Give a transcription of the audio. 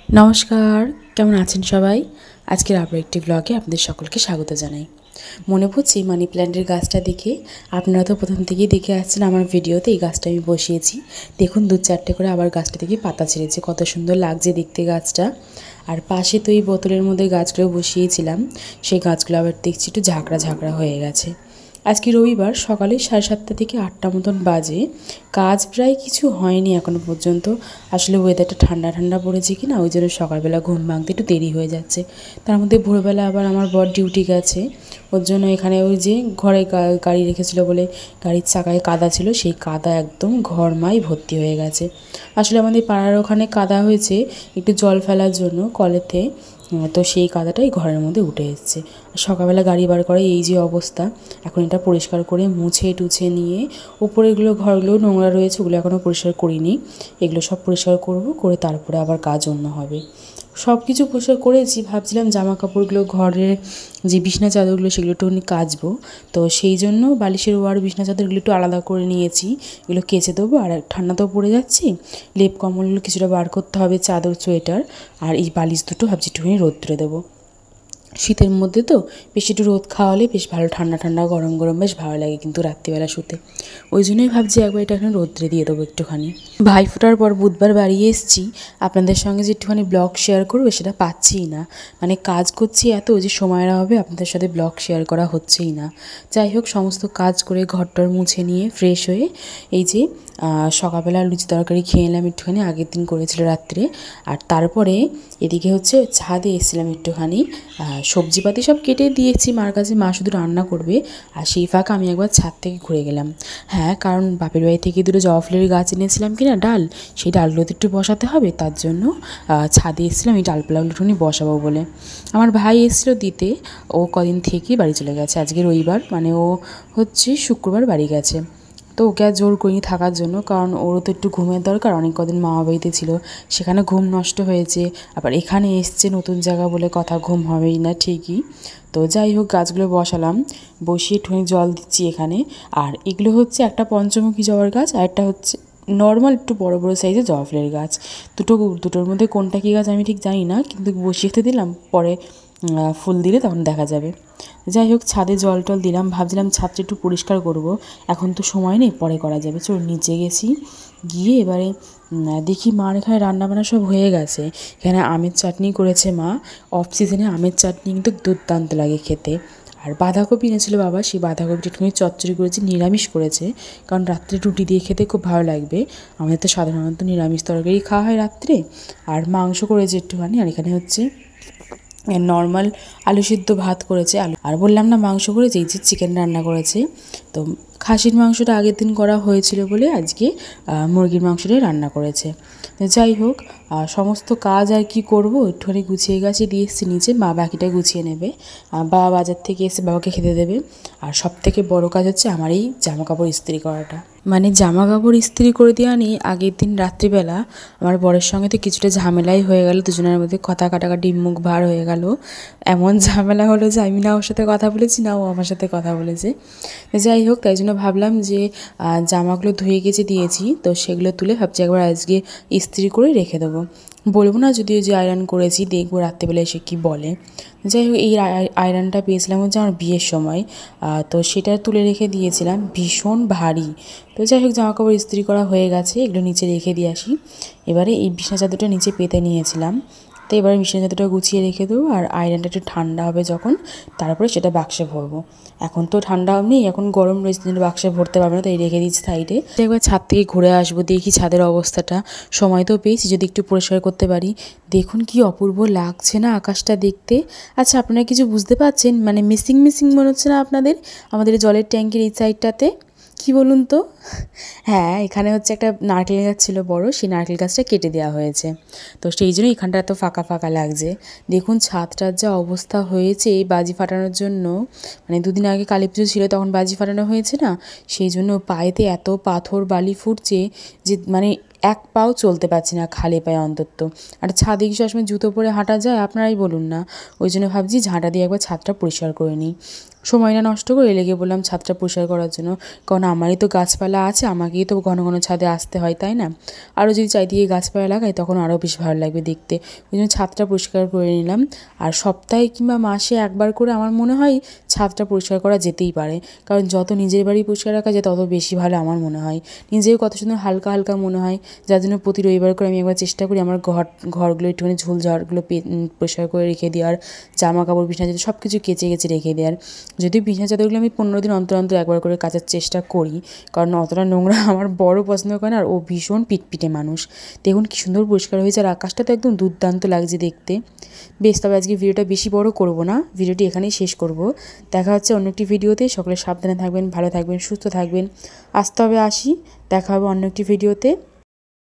নমস্কার, কেমন আছেন সবাই? আজকের আবার একটি ব্লগে আপনাদের সকলকে স্বাগত জানাই। মনে পড়ছে মানি প্ল্যান্টের গাছটা দেখে, আপনারা তো প্রথম থেকেই দেখে আসছেন আমার ভিডিওতে। এই গাছটা আমি বসিয়েছি, দেখুন 2-4টে করে আবার গাছটা থেকে পাতা ছেড়েছে, কত সুন্দর লাগছে দেখতে গাছটা। আর পাশে তো এই বোতলের মধ্যে গাছগুলো বসিয়েছিলাম, সেই গাছগুলো আবার দেখছি একটু ঝাঁকড়া ঝাঁকড়া হয়ে গেছে। আজকে রবিবার, সকালে 7:30 থেকে 8টা মতন বাজে। কাজ প্রায় কিছু হয়নি এখনও পর্যন্ত। আসলে ওয়েদারটা ঠান্ডা ঠান্ডা পড়েছে কি না, ওই জন্য সকালবেলা ঘুম ভাঙতে একটু দেরি হয়ে যাচ্ছে। তার মধ্যে ভোরবেলা আবার আমার বর ডিউটি গেছে, ওর জন্য এখানে ওই যে ঘরে গাড়ি রেখেছিল বলে গাড়ির চাকায় কাদা ছিল, সেই কাদা একদম ঘরমাই ভর্তি হয়ে গেছে। আসলে আমাদের পাড়ার ওখানে কাদা হয়েছে একটু জল ফেলার জন্য কলেতে, তো সেই কাদাটাই ঘরের মধ্যে উঠে এসছে। সকালবেলা গাড়ি বার করে এই যে অবস্থা। এখন এটা পরিষ্কার করে মুছে টুছে নিয়ে, উপরেগুলো ঘরগুলো নোংরা রয়েছে, ওগুলো এখনও পরিষ্কার করিনি। এগুলো সব পরিষ্কার করব, করে তারপরে আবার কাজ অন্য হবে। সব কিছু পরিষ্কার করেছি, ভাবছিলাম জামা কাপড়গুলো, ঘরের যে বিছনা চাদরগুলো সেগুলো একটুখানি কাচবো। তো সেই জন্য বালিশের ওয়ার বিছনা চাদরগুলো একটু আলাদা করে নিয়েছি, এগুলো কেচে দেবো। আর ঠান্ডা তো পড়ে যাচ্ছে, লেপ কম্বলগুলো কিছুটা বার করতে হবে, চাদর সোয়েটার। আর এই বালিশ দুটো ভাবছি একটুখানি রোদ্রে দেবো। শীতের মধ্যে তো বেশি একটু রোদ খাওয়ালে বেশ ভালো, ঠান্ডা ঠান্ডা গরম গরম বেশ ভালো লাগে কিন্তু রাত্রিবেলা শুতে। ওই জন্যই ভাবছি একবার এটা এখানে রোদ্রে দিয়ে দেবো একটুখানি। ভাইফোঁটার পর বুধবার বাড়ি এসেছি, আপনাদের সঙ্গে যে একটুখানি ব্লগ শেয়ার করবো সেটা পাচ্ছিই না। মানে কাজ করছি এত যে সময়ের অভাবে আপনাদের সাথে ব্লগ শেয়ার করা হচ্ছেই না। যাই হোক, সমস্ত কাজ করে ঘরটর মুছে নিয়ে ফ্রেশ হয়ে এই যে সকালবেলা লুচি তরকারি খেয়ে এলাম একটুখানি, আগের দিন করেছিল রাত্রে। আর তারপরে এদিকে হচ্ছে ছাদে এসেছিলাম একটুখানি, সবজিপাতি সব কেটে দিয়েছি মার কাছে, মা শুধু রান্না করবে। আর সেই ফাঁকা আমি একবার ছাদ থেকে ঘুরে গেলাম। হ্যাঁ, কারণ বাপের বাড়ি থেকে দুটো জবা ফুলের গাছ এনেছিলাম কিনা ডাল, সেই ডালগুলোতে একটু বসাতে হবে, তার জন্য ছাদে এসেছিলাম এই ডালপালাগুলো একটুখানি বসাবো বলে। আমার ভাই এসেছিলো দিতে, ও কদিন থেকেই বাড়ি চলে গেছে। আজকে রবিবার, মানে ও হচ্ছে শুক্রবার বাড়ি গেছে। তো ওকে আর জোর করিনি থাকার জন্য, কারণ ওরও তো একটু ঘুমের দরকার। অনেক কদিন মামা বাড়িতে ছিল, সেখানে ঘুম নষ্ট হয়েছে। আবার এখানে এসছে নতুন জায়গা বলে কথা, ঘুম হবেই না ঠিকই। তো যাই হোক, গাছগুলো বসালাম, বসিয়ে একটুখানি জল দিচ্ছি এখানে। আর এগুলো হচ্ছে একটা পঞ্চমুখী জবার গাছ, আর একটা হচ্ছে নর্মাল একটু বড় বড় সাইজের জবা ফুলের গাছ। দুটোর মধ্যে কোনটা কী গাছ আমি ঠিক জানি না, কিন্তু বসিয়ে দিলাম, পরে ফুল দিলে তখন দেখা যাবে। যাই হোক, ছাদে জল টল দিলাম, ভাবছিলাম ছাদটা একটু পরিষ্কার করব, এখন তো সময় নেই, পরে করা যাবে। চল নিচে গেছি, গিয়ে এবারে দেখি মার এখানে রান্নাবান্না সব হয়ে গেছে। এখানে আমের চাটনি করেছে মা। অফ সিজনে আমের চাটনি কিন্তু দুর্দান্ত লাগে খেতে। আর বাঁধাকপি এনেছিল বাবা, সেই বাঁধাকপিটা একটুখানি চচ্চড়ি করেছে, নিরামিষ করেছে, কারণ রাত্রে রুটি দিয়ে খেতে খুব ভালো লাগবে। আমাদের তো সাধারণত নিরামিষ তরকারি খাওয়া হয় রাত্রে। আর মাংস করেছে একটুখানি, আর এখানে হচ্ছে নর্মাল আলু সিদ্ধ ভাত করেছে। আর বললাম না মাংস করেছে, এই যে চিকেন রান্না করেছে। তো খাসির মাংসটা আগের দিন করা হয়েছিল বলে আজকে মুরগির মাংসটাই রান্না করেছে। যাই হোক, সমস্ত কাজ আর কি করব, একটুখানি গুছিয়ে গাছিয়ে দিয়ে এসেছি নিচে, মা বাকিটা গুছিয়ে নেবে। বাবা বাজার থেকে এসে বাবাকে খেতে দেবে। আর সব থেকে বড় কাজ হচ্ছে আমার এই জামা কাপড় ইস্ত্রি করাটা। মানে জামা কাপড় ইস্ত্রি করে দেওয়া নিয়ে আগের দিন রাত্রিবেলা আমার বরের সঙ্গে তো কিছুটা ঝামেলাই হয়ে গেল, দুজনের মধ্যে কথা কাটাকাটি, মুখ ভার হয়ে গেল। এমন ঝামেলা হলো যে আমি না ওর সাথে কথা বলেছি, না ও আমার সাথে কথা বলেছে। যাই হোক, তাই জন্য ভাবলাম যে জামাগুলো ধুয়ে গেছে দিয়েছি, তো সেগুলো তুলে ভাবছি একবার আজকে ইস্ত্রি করে রেখে দেবো। বলবো না যদিও যে আয়রন করেছি, দেখবো রাত্রেবেলা এসে কী বলে। যাই হোক, এই আয়রনটা পেয়েছিলাম হচ্ছে আমার বিয়ের সময়, তো সেটা তুলে রেখে দিয়েছিলাম, ভীষণ ভারী। তো যাই হোক, জামাকাপড় ইস্ত্রি করা হয়ে গেছে, এগুলো নিচে রেখে দিয়ে আসি। এবারে এই বিছানা চাদরটা নিচে পেতে নিয়েছিলাম, তো এবারে বিছানা চাদরটা গুছিয়ে রেখে দেবো। আর আয়রনটা একটু ঠান্ডা হবে যখন, তারপরে সেটা বাক্সে ভরবো। এখন তো ঠান্ডা নেই, এখন গরম রয়েছে, বাক্সে ভরতে পারবে না, তাই রেখে দিচ্ছি সাইডে। একবার ছাদ থেকে ঘুরে আসবো, দেখি ছাদের অবস্থাটা। সময় তো পেয়েছি, যদি একটু পরিষ্কার করতে পারি। দেখুন কি অপূর্ব লাগছে না আকাশটা দেখতে। আচ্ছা, আপনারা কিছু বুঝতে পারছেন? মানে মিসিং মিসিং মনে হচ্ছে না আপনাদের আমাদের জলের ট্যাঙ্কির এই সাইডটাতে? কি বলুন তো? হ্যাঁ, এখানে হচ্ছে একটা নারকেল গাছ ছিল বড়, সেই নারকেল গাছটা কেটে দেওয়া হয়েছে, তো সেই জন্য এখানটা এত ফাঁকা ফাঁকা লাগছে। দেখুন ছাদটার যা অবস্থা হয়েছে বাজি ফাটানোর জন্য, মানে দুদিন আগে কালী পুজো ছিল, তখন বাজি ফাটানো হয়েছে না, সেই জন্য পায়েতে এত পাথর বালি ফুটছে যে মানে এক পাও চলতে পারছি না খালি পায়ে অন্তত। আর ছাদে কি সবসময় জুতো পরে হাঁটা যায় আপনারাই বলুন না। ওই জন্য ভাবছি ঝাঁটা দিয়ে একবার ছাদটা পরিষ্কার করে নিই। সময় না নষ্ট করে লেগে বললাম ছাদটা পরিষ্কার করার জন্য, কারণ আমারই তো গাছপালা আছে, আমাকেই তো ঘন ঘন ছাদে আসতে হয়, তাই না? আরও যদি চারিদিকে গাছপালা লাগাই তখন আরও বেশ ভালো লাগবে দেখতে। ওই জন্য ছাদটা পরিষ্কার করে নিলাম। আর সপ্তাহে কিংবা মাসে একবার করে আমার মনে হয় ছাদটা পরিষ্কার করা যেতেই পারে, কারণ যত নিজের বাড়ি পরিষ্কার রাখা যায় তত বেশি ভালো আমার মনে হয়। নিজেও কত সুন্দর হালকা হালকা মনে হয়, যার জন্য প্রতি রবিবার করে আমি একবার চেষ্টা করি আমার ঘরগুলো একটুখানি ঝোল ঝাড়গুলো পরিষ্কার করে রেখে দেওয়ার, জামা কাপড় বিছানা চাদর সব কিছু কেচে কেচে রেখে দেওয়ার। যদিও বিছানা চাদরগুলো আমি 15 দিন অন্তর অন্তর একবার করে কাচার চেষ্টা করি, কারণ অতটা নোংরা আমার বড় পছন্দ করে না, আর ও ভীষণ পিটপিটে মানুষ। দেখুন কী সুন্দর পরিষ্কার হয়েছে, আর আকাশটা তো একদম দুর্দান্ত লাগছে দেখতে। বেশ, তবে আজকে ভিডিওটা বেশি বড় করব না, ভিডিওটি এখানেই শেষ করব। দেখা হচ্ছে অন্য একটি ভিডিওতে। সকলে সাবধানে থাকবেন, ভালো থাকবেন, সুস্থ থাকবেন। আসতে হবে, আসি, দেখা হবে অন্য একটি ভিডিওতে।